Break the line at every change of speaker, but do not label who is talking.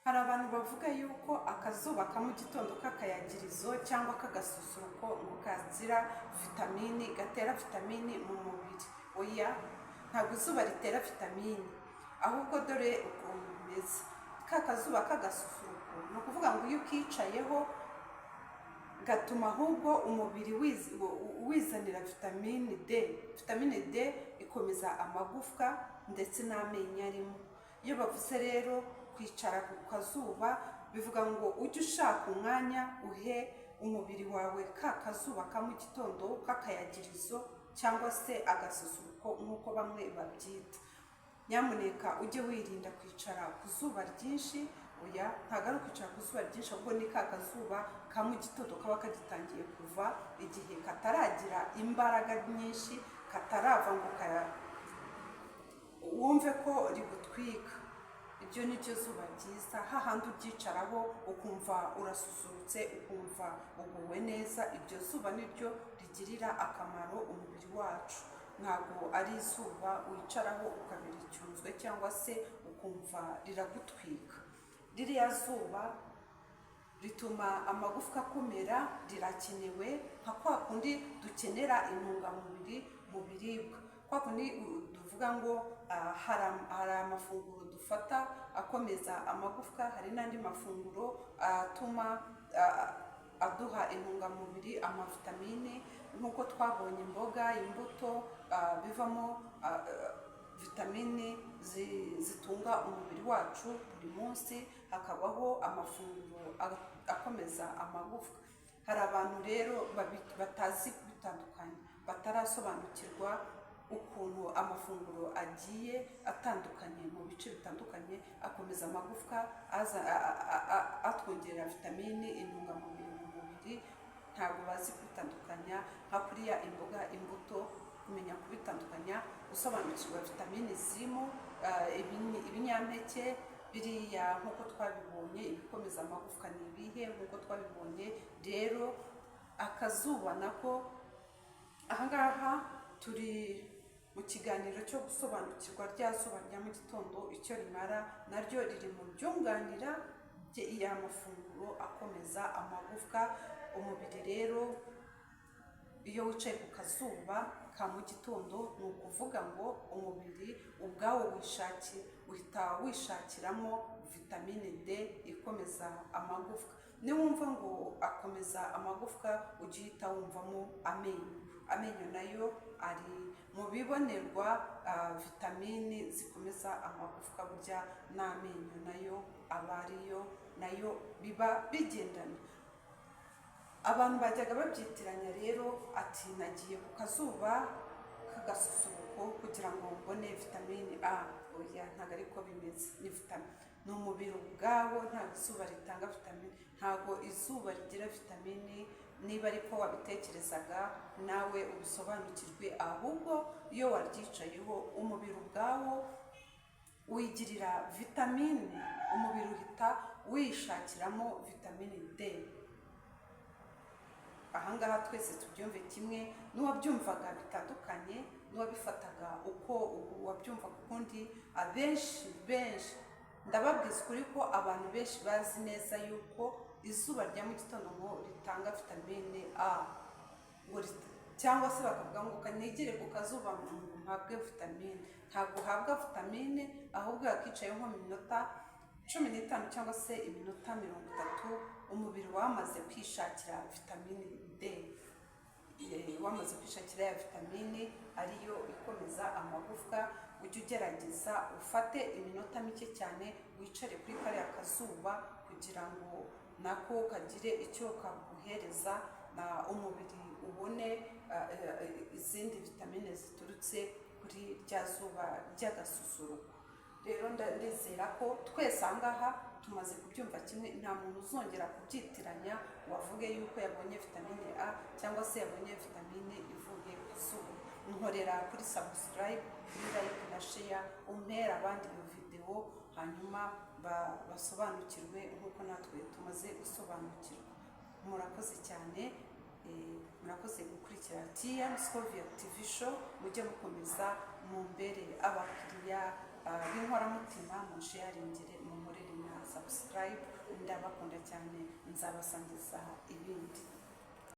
Hari abantu bavuga yuko akazuba ka mu gitondo k'akayagirizo cyangwa k'agasusuruko ngo kazira vitamini, gatera vitamini mu mubiri. Oya, ntabwo izuba ritera vitamini, ahubwo dore ukuntu bimeze. Ka kazuba k'agasusuruko ni ukuvuga ngo iyo ukicayeho gatuma ahubwo umubiri wizanira vitamini D. Vitamini D ikomeza amagufwa ndetse n'amenyo arimo. Iyo bavuze rero kwicara ku kazuba, bivuga ngo ujye ushaka umwanya uhe umubiri wawe ka kazuba ka mu gitondo k'akayagirizo cyangwa se agasusuruko nk'uko bamwe babyita. Nyamuneka ujye wirinda kwicara ku zuba ryinshi. Oya, ntabwo ari ukwicara ku zuba ryinshi, ahubwo ni ka kazuba ka mu gitondo kaba kagitangiye kuva, igihe kataragira imbaraga nyinshi, katarava ngo wumve ko rigutwika. Ibyo ni byo zuba ryiza, hahandi uryicaraho ukumva urasusurutse, ukumva uguwe neza. Iryo zuba ni ryo rigirira akamaro umubiri wacu, ntabwo ari izuba wicaraho ukabira icyunzwe cyangwa se ukumva riragutwika. Ririya zuba rituma amagufwa akomera, rirakenewe nka kwa kundi dukenera intungamubiri mu biribwa. Kwa kundi tuvuga ngo hari amafunguro dufata akomeza amagufwa, hari n'andi mafunguro atuma aduha intungamubiri, amavitamine, nk'uko twabonye imboga, imbuto bivamo vitamine zitunga umubiri wacu buri munsi. Hakabaho amafunguro akomeza amagufwa. Hari abantu rero batazi kubitandukanya, batarasobanukirwa ukuntu amafunguro agiye atandukanye mu bice bitandukanye akomeza amagufwa, atwongerera vitamine, intungamubiri mu mubiri. Ntabwo bazi kubitandukanya, nka kuriya imboga, imbuto, kumenya kubitandukanya, gusobanukirwa vitamine zirimo, ibinyampeke biriya nk'uko twabibonye, ibikomeza amagufwa ni ibihe nk'uko twabibonye. Rero akazuba nako, ahangaha turi mu kiganiro cyo gusobanukirwa rya zuba rya mu gitondo icyo rimara, naryo riri mu byunganira ya mafunguro akomeza amagufwa. Umubiri rero iyo wicaye ku kazuba ka mu gitondo, ni ukuvuga ngo umubiri ubwawo uhita wishakiramo vitamine D ikomeza amagufwa. Niwumva ngo akomeza amagufwa, ujye uhita wumvamo amenyo nayo ari mu bibonerwa vitamine zikomeza amagufwa. Burya n'amenyo nayo aba ariyo, nayo biba bigendana. Abantu bajyaga babyitiranya rero, ati nagiye ku kazuba k'agasusuruko kugira ngo mbone vitamine A. Oya, ntabwo ariko bimeze. Ni vitamine, ni umubiri ubwawo, ntabwo izuba ritanga vitamine, ntabwo izuba rigira vitamine. Niba ariko wabitekerezaga, nawe ubisobanukirwe, ahubwo iyo waryicayeho umubiri ubwawo wigirira vitamine, umubiri uhita wishakiramo vitamine D. Ahangaha twese tubyumve kimwe, n'uwabyumvaga bitandukanye, n'uwabifataga uko wabyumvaga ukundi. Abenshi ndababwiza ukuri ko abantu benshi bazi neza yuko izuba rya mu gitondo ngo ritanga vitamine A, cyangwa se bakavuga ngo kanegere ku kazuba mpabwe vitamine. Ntabwo uhabwa vitamine, ahubwo yakicaye nko mu minota 15 cyangwa se iminota 30, umubiri wamaze kwishakira vitamine D. Wamaze kwishakira ya vitamine ariyo ikomeza amagufwa. Ujye ugerageza ufate iminota mike cyane, wicare kuri kariya kazuba kugira ngo nako kagire icyo kaguhereza, na umubiri ubone izindi vitamine ziturutse kuri rya zuba ry'agasusuruko. Rero ndizera ko twese ahangaha tumaze kubyumva kimwe, nta muntu uzongera kubyitiranya wavuge yuko yabonye vitamine A cyangwa se yabonye vitamine ivuye ku zuba. Nkorera kuri subscribe, kuri like na share, umpera abandi iyo video, hanyuma basobanukirwe nk'uko natwe tumaze gusobanukirwa. Murakoze cyane, murakoze gukurikira TM Scovia TV show. Mujye mukomeza mumbere abakiriya b'inkoramutima, musharingire, mumurere na subscribe. subscribe. Ndabakunda cyane, nzabasangiza ibindi.